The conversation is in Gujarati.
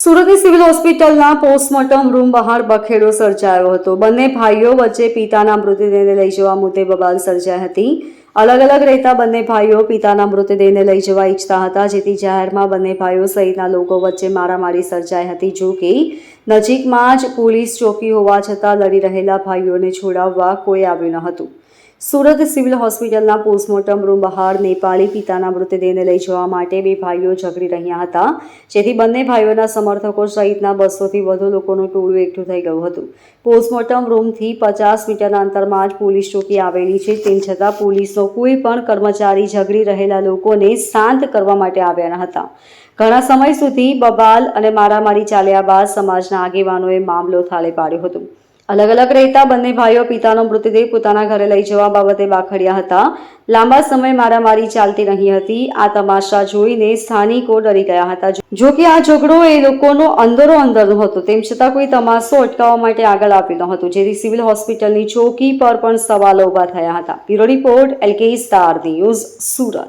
સુરતની સિવિલ હોસ્પિટલના પોસ્ટમોર્ટમ રૂમ બહાર બખેડો સર્જાયો હતો. બંને ભાઈઓ વચ્ચે પિતાના મૃતદેહને લઈ જવા મુદ્દે બબાલ સર્જાઈ હતી. અલગ અલગ રહેતા બંને ભાઈઓ પિતાના મૃતદેહને લઈ જવા ઈચ્છતા હતા, જેથી જાહેરમાં બંને ભાઈઓ સહિતના લોકો વચ્ચે મારામારી સર્જાઈ હતી. જો કે નજીકમાં જ પોલીસ ચોકી હોવા છતાં લડી રહેલા ભાઈઓને છોડાવવા કોઈ આવ્યું ન હતું. સુરત સિવિલ હોસ્પિટલના પોસ્ટમોર્ટમ રૂમ બહાર નેપાળી પિતાના મૃતદેહને લઈ જવા માટે બે ભાઈઓ ઝઘડી રહ્યા હતા, જેથી બંને ભાઈઓના સમર્થકો સહિતના 200થી વધુ લોકોનું ટોળું એકઠું થઈ ગયું હતું. પોસ્ટમોર્ટમ રૂમથી 50 મીટરના અંતરમાં જ પોલીસ ચોકી આવેલી છે, તેમ છતાં પોલીસનો કોઈ પણ કર્મચારી ઝઘડી રહેલા લોકોને શાંત કરવા માટે આવ્યા ન હતા. ઘણા સમય સુધી બબાલ અને મારામારી ચાલ્યા બાદ સમાજના આગેવાનોએ મામલો થાળે પાડ્યો હતો. અલગ અલગ રહેતા બંને ભાઈઓ પિતાનો મૃતદેહ પોતાના ઘરે લઈ જવા બાબતે બાખડ્યા હતા. લાંબા સમય મારામારી ચાલતી રહી હતી. આ તમાશા જોઈને સ્થાનિકો ડરી ગયા હતા. જો કે આ ઝઘડો એ લોકોનો અંદરો અંદરનો હતો, તેમ છતાં કોઈ તમાશો અટકાવવા માટે આગળ આવ્યું ન હતું, જેથી સિવિલ હોસ્પિટલની ચોકી પર પણ સવાલો ઊભા થયા હતા. Bureau report LK star news, Surat.